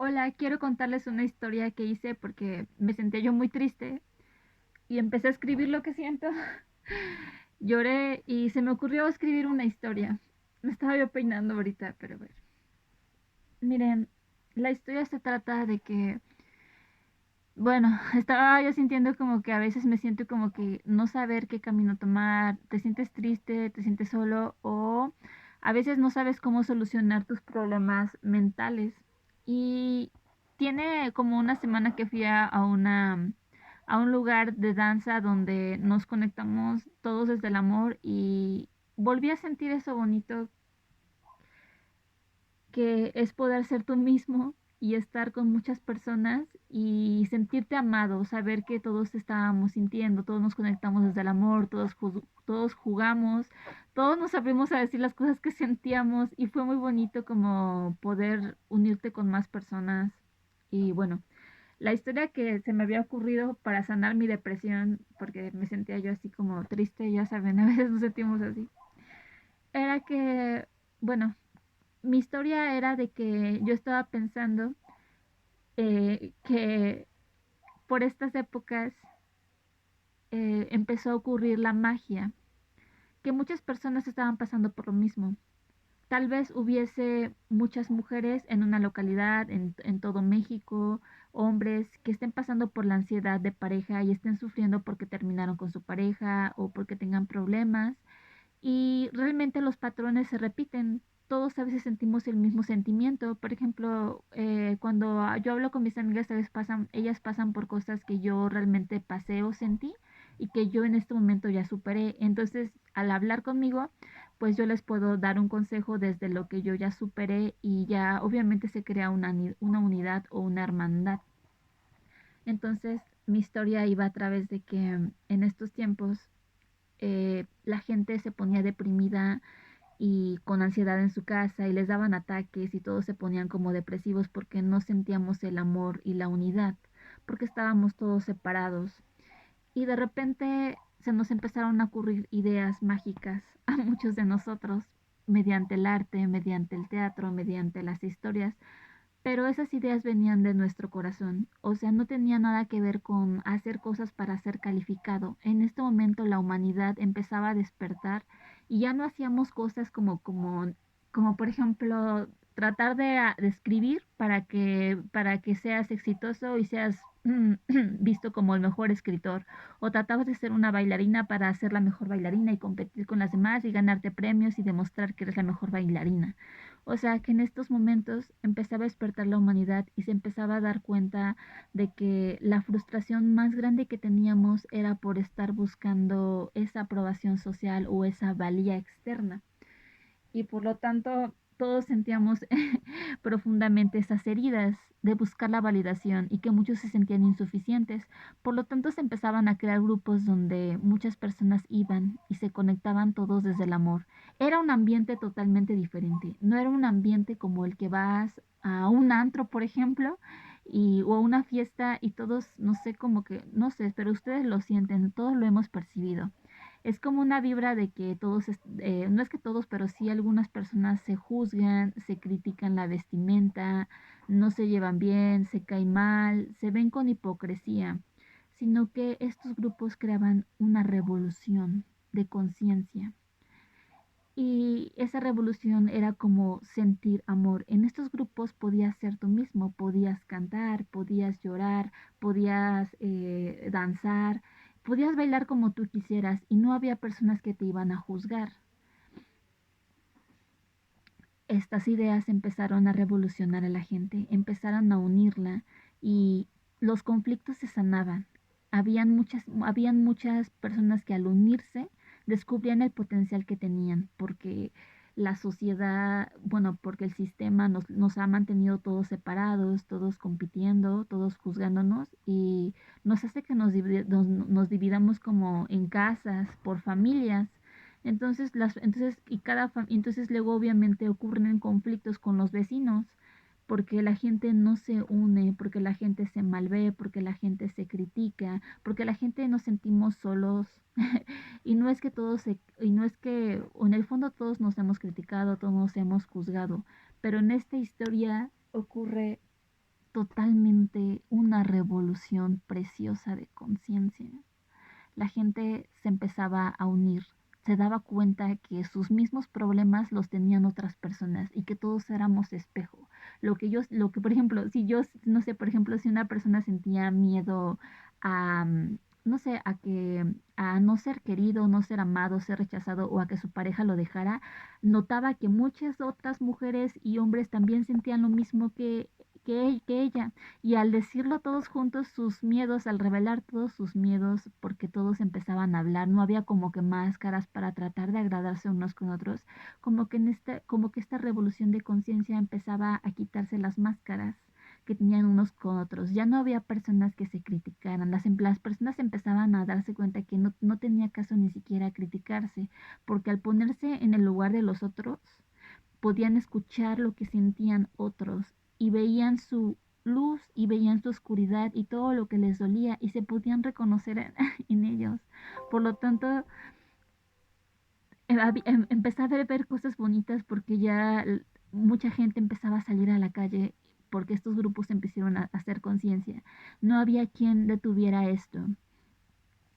Hola, quiero contarles una historia que hice porque me sentía yo muy triste y empecé a escribir lo que siento. Lloré y se me ocurrió escribir una historia. Me estaba yo peinando ahorita, pero a ver. Miren, la historia se trata de que, bueno, estaba yo sintiendo como que a veces me siento como que no saber qué camino tomar, te sientes triste, te sientes solo o a veces no sabes cómo solucionar tus problemas mentales. Y tiene como una semana que fui a un lugar de danza donde nos conectamos todos desde el amor y volví a sentir eso bonito que es poder ser tú mismo y estar con muchas personas y sentirte amado, saber que todos estábamos sintiendo, todos nos conectamos desde el amor, todos jugamos, todos nos abrimos a decir las cosas que sentíamos y fue muy bonito como poder unirte con más personas. Y bueno, la historia que se me había ocurrido para sanar mi depresión, porque me sentía yo así como triste, ya saben, a veces nos sentimos así, era que, bueno, mi historia era de que yo estaba pensando que por estas épocas empezó a ocurrir la magia, que muchas personas estaban pasando por lo mismo. Tal vez hubiese muchas mujeres en una localidad, en todo México, hombres que estén pasando por la ansiedad de pareja y estén sufriendo porque terminaron con su pareja o porque tengan problemas. Y realmente los patrones se repiten. Todos a veces sentimos el mismo sentimiento. Por ejemplo, cuando yo hablo con mis amigas, a veces ellas pasan por cosas que yo realmente pasé o sentí y que yo en este momento ya superé. Entonces, al hablar conmigo, pues yo les puedo dar un consejo desde lo que yo ya superé y ya obviamente se crea una unidad o una hermandad. Entonces, mi historia iba a través de que en estos tiempos la gente se ponía deprimida y con ansiedad en su casa y les daban ataques y todos se ponían como depresivos porque no sentíamos el amor y la unidad, porque estábamos todos separados. Y de repente se nos empezaron a ocurrir ideas mágicas a muchos de nosotros mediante el arte, mediante el teatro, mediante las historias, pero esas ideas venían de nuestro corazón, o sea, no tenía nada que ver con hacer cosas para ser calificado. En este momento la humanidad empezaba a despertar y ya no hacíamos cosas como por ejemplo, tratar de escribir para que seas exitoso y seas visto como el mejor escritor, o tratabas de ser una bailarina para ser la mejor bailarina y competir con las demás y ganarte premios y demostrar que eres la mejor bailarina. O sea que en estos momentos empezaba a despertar la humanidad y se empezaba a dar cuenta de que la frustración más grande que teníamos era por estar buscando esa aprobación social o esa valía externa. Y por lo tanto todos sentíamos profundamente esas heridas de buscar la validación y que muchos se sentían insuficientes. Por lo tanto se empezaban a crear grupos donde muchas personas iban y se conectaban todos desde el amor. Era un ambiente totalmente diferente. No era un ambiente como el que vas a un antro, por ejemplo, o a una fiesta y todos, no sé, como que, no sé, pero ustedes lo sienten, todos lo hemos percibido. Es como una vibra de que todos, no es que todos, pero sí algunas personas se juzgan, se critican la vestimenta, no se llevan bien, se caen mal, se ven con hipocresía, sino que estos grupos creaban una revolución de conciencia. Y esa revolución era como sentir amor. En estos grupos podías ser tú mismo, podías cantar, podías llorar, podías danzar, podías bailar como tú quisieras y no había personas que te iban a juzgar. Estas ideas empezaron a revolucionar a la gente, empezaron a unirla y los conflictos se sanaban. Habían muchas personas que al unirse descubrían el potencial que tenían, porque la sociedad, bueno, porque el sistema nos ha mantenido todos separados, todos compitiendo, todos juzgándonos y nos hace que nos dividamos como en casas, por familias. Entonces luego obviamente ocurren conflictos con los vecinos, porque la gente no se une, porque la gente se malvé, porque la gente se critica, porque la gente nos sentimos solos. Y no es que y no es que, o en el fondo todos nos hemos criticado, todos nos hemos juzgado, pero en esta historia ocurre totalmente una revolución preciosa de conciencia. La gente se empezaba a unir, se daba cuenta que sus mismos problemas los tenían otras personas y que todos éramos espejo. Lo que por ejemplo, si yo, no sé, por ejemplo, si una persona sentía miedo a, no sé, a no ser querido, no ser amado, ser rechazado o a que su pareja lo dejara, notaba que muchas otras mujeres y hombres también sentían lo mismo que ella. Y al decirlo todos juntos, sus miedos, al revelar todos sus miedos, porque todos empezaban a hablar, no había como que máscaras para tratar de agradarse unos con otros, como que esta revolución de conciencia empezaba a quitarse las máscaras que tenían unos con otros. Ya no había personas que se criticaran, las personas empezaban a darse cuenta que no tenía caso ni siquiera criticarse, porque al ponerse en el lugar de los otros, podían escuchar lo que sentían otros y veían su luz y veían su oscuridad y todo lo que les dolía y se podían reconocer en ellos. Por lo tanto, empezaba a ver cosas bonitas porque ya mucha gente empezaba a salir a la calle porque estos grupos empezaron a hacer conciencia. No había quien detuviera esto.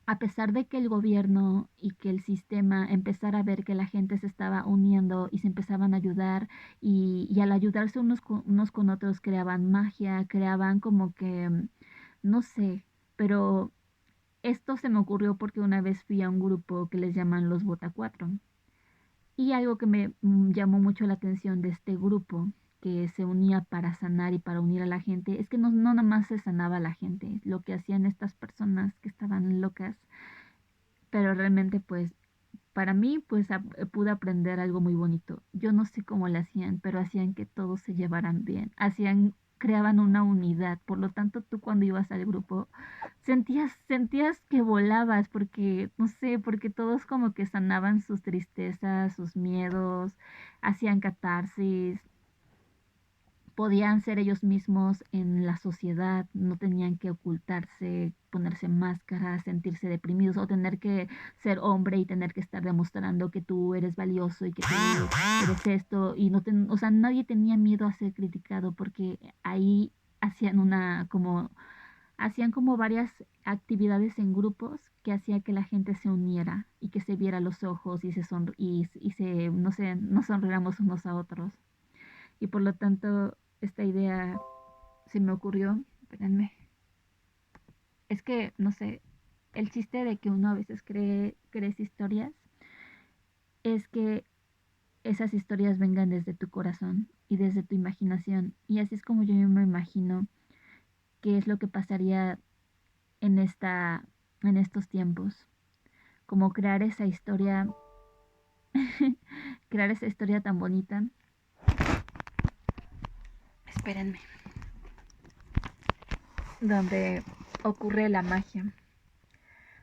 A pesar de que el gobierno y que el sistema empezara a ver que la gente se estaba uniendo y se empezaban a ayudar y al ayudarse unos con otros creaban magia, creaban como que, no sé, pero esto se me ocurrió porque una vez fui a un grupo que les llaman los Bota 4 y algo que me llamó mucho la atención de este grupo que se unía para sanar y para unir a la gente es que no nada más se sanaba a la gente, lo que hacían estas personas que estaban locas, pero realmente pues para mí pues pude aprender algo muy bonito. Yo no sé cómo lo hacían, pero hacían que todos se llevaran bien, creaban una unidad. Por lo tanto, tú cuando ibas al grupo sentías que volabas porque, no sé, porque todos como que sanaban sus tristezas, sus miedos, hacían catarsis, podían ser ellos mismos en la sociedad, no tenían que ocultarse, ponerse máscaras, sentirse deprimidos o tener que ser hombre y tener que estar demostrando que tú eres valioso y que tú eres esto y o sea, nadie tenía miedo a ser criticado porque ahí hacían hacían como varias actividades en grupos que hacía que la gente se uniera y que se viera los ojos y se, no sé, nos sonriéramos unos a otros. Y por lo tanto, esta idea se me ocurrió, espérenme, es que, no sé, el chiste de que uno a veces crees historias es que esas historias vengan desde tu corazón y desde tu imaginación. Y así es como yo me imagino qué es lo que pasaría en en estos tiempos. Como crear esa historia, crear esa historia tan bonita. Espérenme. Donde ocurre la magia,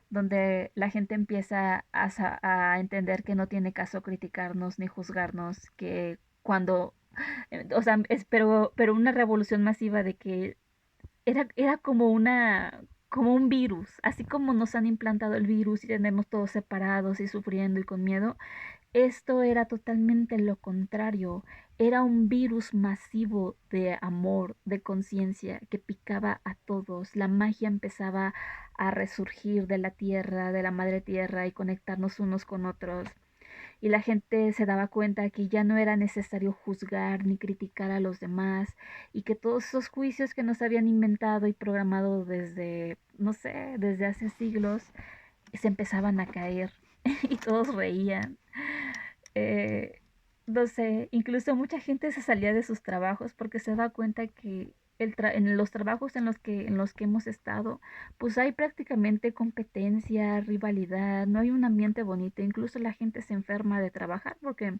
donde la gente empieza a entender que no tiene caso criticarnos ni juzgarnos, que cuando, o sea, pero una revolución masiva de que era como como un virus, así como nos han implantado el virus y tenemos todos separados y sufriendo y con miedo, esto era totalmente lo contrario. Era un virus masivo de amor, de conciencia, que picaba a todos. La magia empezaba a resurgir de la tierra, de la madre tierra y conectarnos unos con otros. Y la gente se daba cuenta que ya no era necesario juzgar ni criticar a los demás y que todos esos juicios que nos habían inventado y programado desde, no sé, desde hace siglos, se empezaban a caer y todos reían. eh, no sé, incluso mucha gente se salía de sus trabajos porque se da cuenta que en los trabajos en los que hemos estado, pues hay prácticamente competencia, rivalidad, no hay un ambiente bonito, incluso la gente se enferma de trabajar porque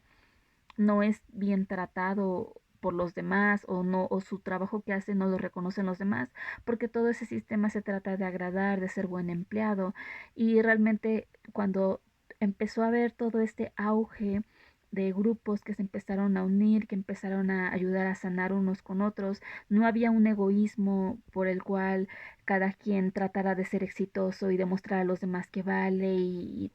no es bien tratado por los demás o no o su trabajo que hace no lo reconocen los demás porque todo ese sistema se trata de agradar, de ser buen empleado y realmente cuando empezó a haber todo este auge de grupos que se empezaron a unir, que empezaron a ayudar a sanar unos con otros. No había un egoísmo por el cual cada quien tratara de ser exitoso y demostrar a los demás que vale y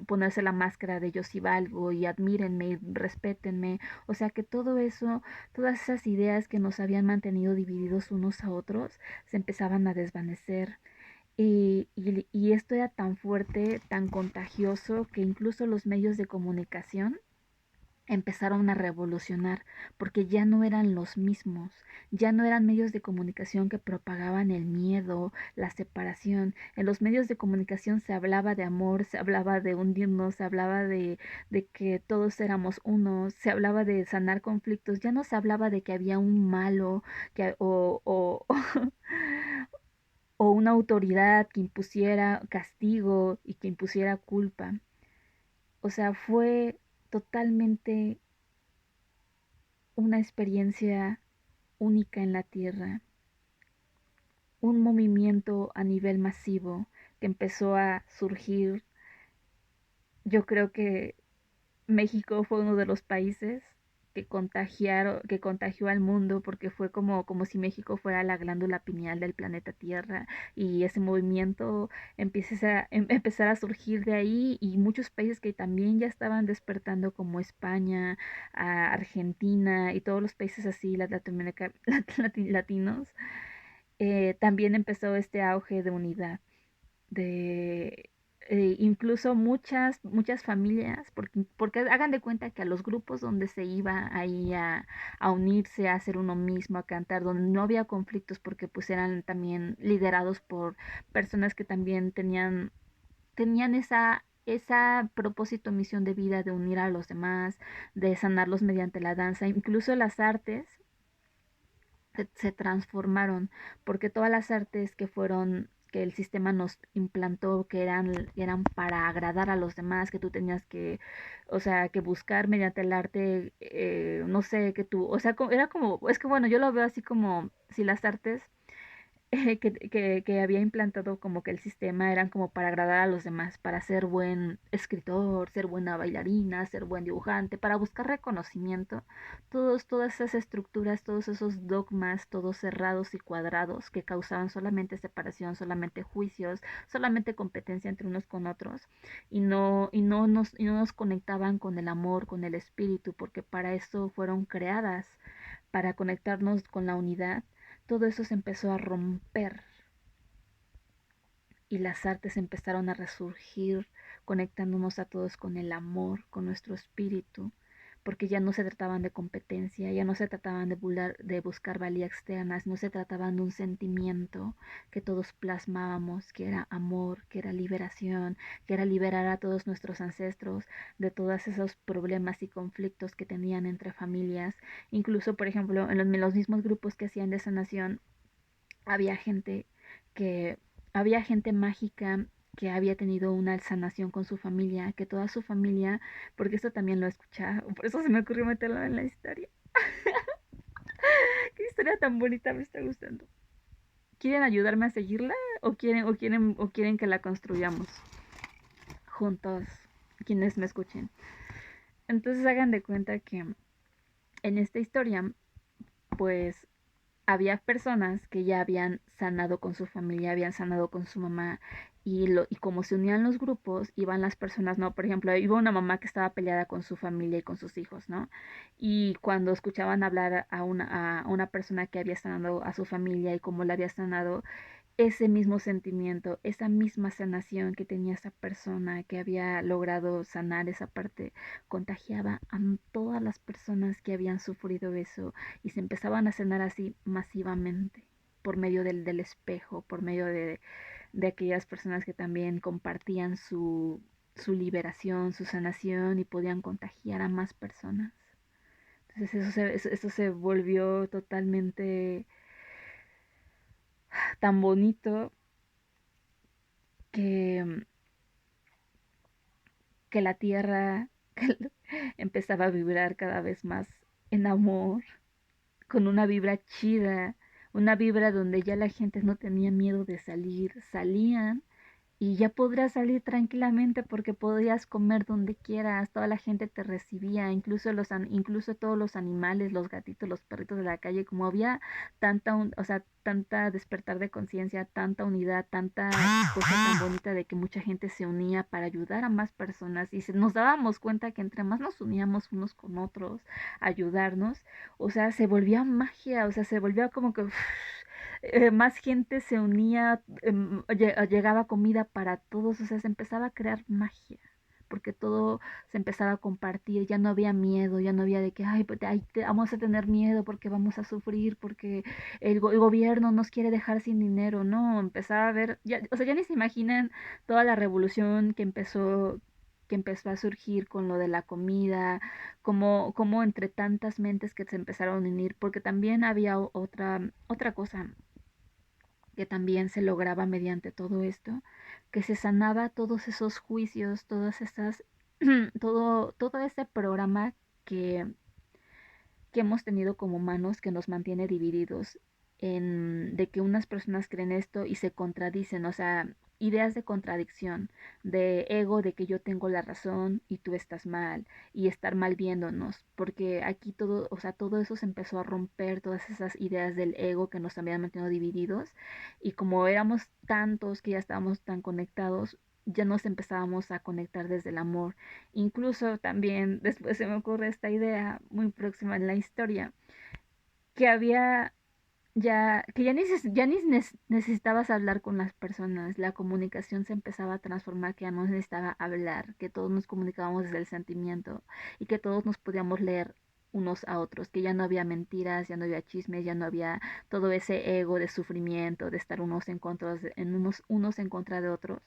ponerse la máscara de yo sí valgo y admírenme y respétenme. O sea que todo eso, todas esas ideas que nos habían mantenido divididos unos a otros, se empezaban a desvanecer. Y esto era tan fuerte, tan contagioso, que incluso los medios de comunicación empezaron a revolucionar, porque ya no eran los mismos, ya no eran medios de comunicación que propagaban el miedo, la separación. En los medios de comunicación se hablaba de amor, se hablaba de hundirnos, se hablaba de que todos éramos unos, se hablaba de sanar conflictos, ya no se hablaba de que había un malo que, o una autoridad que impusiera castigo y que impusiera culpa. O sea, fue totalmente una experiencia única en la Tierra, un movimiento a nivel masivo que empezó a surgir. Yo creo que México fue uno de los países que contagió al mundo porque fue como si México fuera la glándula pineal del planeta Tierra y ese movimiento empezar a surgir de ahí y muchos países que también ya estaban despertando como España, Argentina y todos los países así, latinos, también empezó este auge de unidad de incluso muchas familias, porque hagan de cuenta que a los grupos donde se iba ahí a unirse, a hacer uno mismo, a cantar, donde no había conflictos, porque pues eran también liderados por personas que también tenían esa propósito, misión de vida de unir a los demás, de sanarlos mediante la danza, incluso las artes se transformaron, porque todas las artes que el sistema nos implantó, eran para agradar a los demás, que tú tenías que, o sea, que buscar mediante el arte, no sé, que tú, o sea, era como, es que bueno, yo lo veo así como si las artes que había implantado como que el sistema eran como para agradar a los demás, para ser buen escritor, ser buena bailarina, ser buen dibujante, para buscar reconocimiento. Todas esas estructuras, todos esos dogmas, todos cerrados y cuadrados que causaban solamente separación, solamente juicios, solamente competencia entre unos con otros y no nos conectaban con el amor, con el espíritu, porque para eso fueron creadas, para conectarnos con la unidad. Todo eso se empezó a romper y las artes empezaron a resurgir, conectándonos a todos con el amor, con nuestro espíritu, porque ya no se trataban de competencia, ya no se trataban de buscar valía externas, no se trataban de un sentimiento que todos plasmábamos, que era amor, que era liberación, que era liberar a todos nuestros ancestros de todos esos problemas y conflictos que tenían entre familias. Incluso, por ejemplo, en los mismos grupos que hacían de sanación, había gente que, había gente mágica que había tenido una sanación con su familia, que toda su familia, porque esto también lo he escuchado, por eso se me ocurrió meterlo en la historia. Qué historia tan bonita, me está gustando. ¿Quieren ayudarme a seguirla o quieren que la construyamos juntos, quienes me escuchen? Entonces hagan de cuenta que en esta historia, pues había personas que ya habían sanado con su familia, habían sanado con su mamá, y como se unían los grupos, iban las personas, ¿no? Por ejemplo, iba una mamá que estaba peleada con su familia y con sus hijos, ¿no? Y cuando escuchaban hablar a una persona que había sanado a su familia y cómo la había sanado, ese mismo sentimiento, esa misma sanación que tenía esa persona que había logrado sanar esa parte, contagiaba a todas las personas que habían sufrido eso y se empezaban a sanar así masivamente por medio del espejo, por medio de aquellas personas que también compartían su liberación, su sanación y podían contagiar a más personas. Entonces eso se volvió totalmente tan bonito que, que la tierra empezaba a vibrar cada vez más en amor, con una vibra chida, una vibra donde ya la gente no tenía miedo de salir, salían y ya podrías salir tranquilamente porque podías comer donde quieras, toda la gente te recibía, incluso incluso todos los animales, los gatitos, los perritos de la calle, como había o sea, tanta despertar de conciencia, tanta unidad, tanta cosa tan bonita de que mucha gente se unía para ayudar a más personas y nos dábamos cuenta que entre más nos uníamos unos con otros, a ayudarnos, o sea, se volvía magia, o sea, se volvía como que más gente se unía, llegaba comida para todos, o sea, se empezaba a crear magia, porque todo se empezaba a compartir, ya no había miedo, ya no había de que, ay, pues, vamos a tener miedo porque vamos a sufrir, porque el gobierno nos quiere dejar sin dinero, no, empezaba a ver, ya, o sea, ya ni se imaginan toda la revolución que empezó a surgir con lo de la comida, como entre tantas mentes que se empezaron a unir, porque también había otra cosa que también se lograba mediante todo esto, que se sanaba todos esos juicios, todas esas, todo ese programa que, que hemos tenido como humanos que nos mantiene divididos de que unas personas creen esto y se contradicen, o sea, ideas de contradicción, de ego, de que yo tengo la razón y tú estás mal, y estar mal viéndonos, porque aquí todo, o sea, todo eso se empezó a romper, todas esas ideas del ego que nos habían mantenido divididos, y como éramos tantos que ya estábamos tan conectados, ya nos empezábamos a conectar desde el amor. Incluso también después se me ocurre esta idea muy próxima en la historia, que había ya ni necesitabas hablar con las personas, la comunicación se empezaba a transformar, que ya no necesitaba hablar, que todos nos comunicábamos desde el sentimiento y que todos nos podíamos leer unos a otros, que ya no había mentiras, ya no había chismes, ya no había todo ese ego de sufrimiento, de estar unos en contra de otros,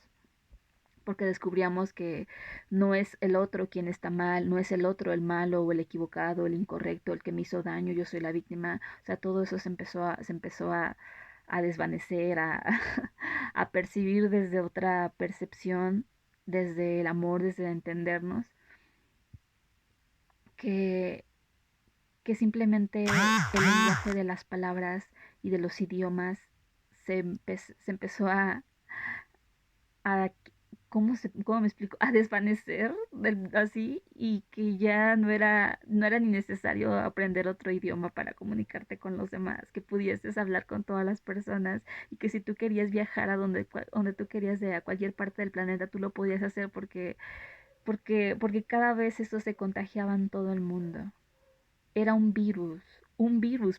porque descubríamos que no es el otro quien está mal, no es el otro el malo o el equivocado, el incorrecto, el que me hizo daño, yo soy la víctima, o sea, todo eso se empezó a desvanecer, a percibir desde otra percepción, desde el amor, desde el entendernos, que, que simplemente el lenguaje de las palabras y de los idiomas se empezó a ¿cómo me explico? A desvanecer así y que ya no era ni necesario aprender otro idioma para comunicarte con los demás, que pudieses hablar con todas las personas y que si tú querías viajar a donde tú querías de a cualquier parte del planeta, tú lo podías hacer porque cada vez eso se contagiaba en todo el mundo. Era un virus,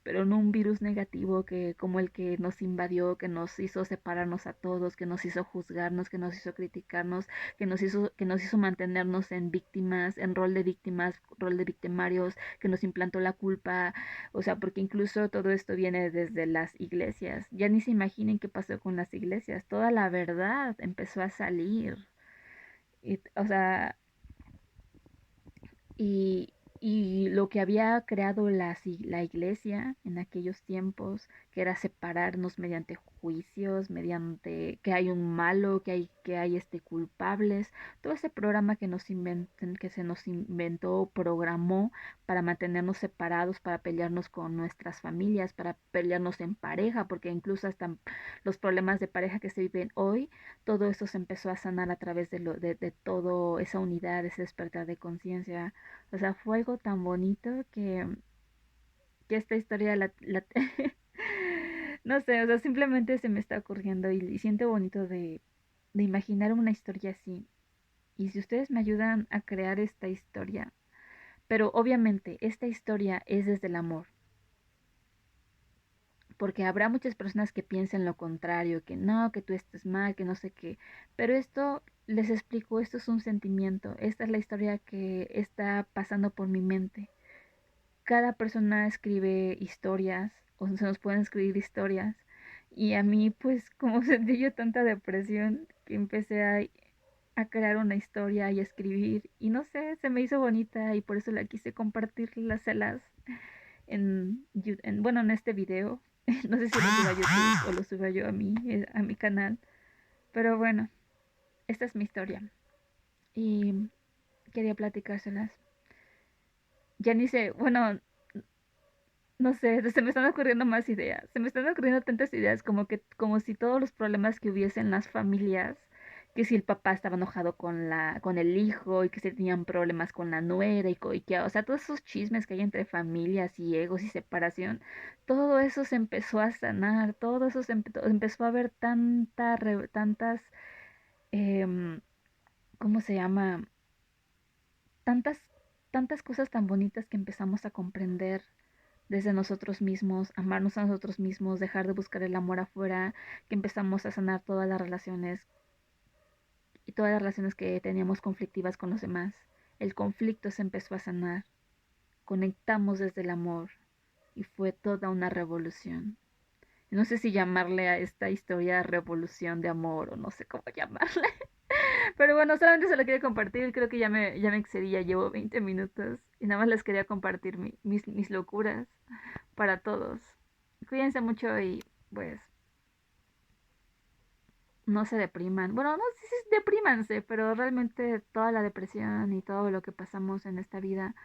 pero no un virus negativo que como el que nos invadió, que nos hizo separarnos a todos, que nos hizo juzgarnos, que nos hizo criticarnos, que nos hizo mantenernos en víctimas, en rol de víctimas, rol de victimarios, que nos implantó la culpa, o sea, porque incluso todo esto viene desde las iglesias. Ya ni se imaginen qué pasó con las iglesias, toda la verdad empezó a salir. O sea, y, y lo que había creado la iglesia en aquellos tiempos, que era separarnos mediante juicios, mediante que hay un malo, que hay culpables, todo ese programa que se nos inventó, programó para mantenernos separados, para pelearnos con nuestras familias, para pelearnos en pareja, porque incluso hasta los problemas de pareja que se viven hoy, todo eso se empezó a sanar a través de todo esa unidad, ese despertar de conciencia. O sea, fue algo tan bonito que esta historia no sé, o sea, simplemente se me está ocurriendo y siento bonito de imaginar una historia así. Y si ustedes me ayudan a crear esta historia, pero obviamente esta historia es desde el amor, porque habrá muchas personas que piensen lo contrario, que no, que tú estés mal, que no sé qué, pero esto, les explico, esto es un sentimiento, esta es la historia que está pasando por mi mente. Cada persona escribe historias o se nos pueden escribir historias y a mí pues como sentí yo tanta depresión que empecé a crear una historia y a escribir y no sé, se me hizo bonita y por eso la quise compartir las celas bueno, en este video. No sé si lo suba a YouTube o lo suba yo a mi canal, pero bueno, esta es mi historia y quería platicárselas. Ya ni sé, bueno, no sé, se me están ocurriendo más ideas. Se me están ocurriendo tantas ideas como si todos los problemas que hubiese en las familias que si el papá estaba enojado con el hijo y que si tenían problemas con la nuera y que, o sea, todos esos chismes que hay entre familias y egos y separación, todo eso se empezó a sanar, todo eso empezó a haber tantas, em, ¿cómo se llama? Tantas, tantas cosas tan bonitas que empezamos a comprender desde nosotros mismos, amarnos a nosotros mismos, dejar de buscar el amor afuera, que empezamos a sanar todas las relaciones y todas las relaciones que teníamos conflictivas con los demás. El conflicto se empezó a sanar, conectamos desde el amor y fue toda una revolución. No sé si llamarle a esta historia revolución de amor o no sé cómo llamarle. Pero bueno, solamente se lo quería compartir. Creo que ya me excedí, ya llevo 20 minutos. Y nada más les quería compartir mis locuras para todos. Cuídense mucho y pues no se depriman. Bueno, no sé si deprímanse, pero realmente toda la depresión y todo lo que pasamos en esta vida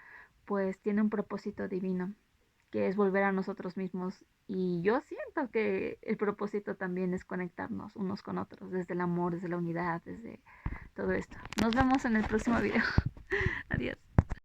pues tiene un propósito divino, que es volver a nosotros mismos. Y yo siento que el propósito también es conectarnos unos con otros, desde el amor, desde la unidad, desde todo esto. Nos vemos en el próximo video. Adiós.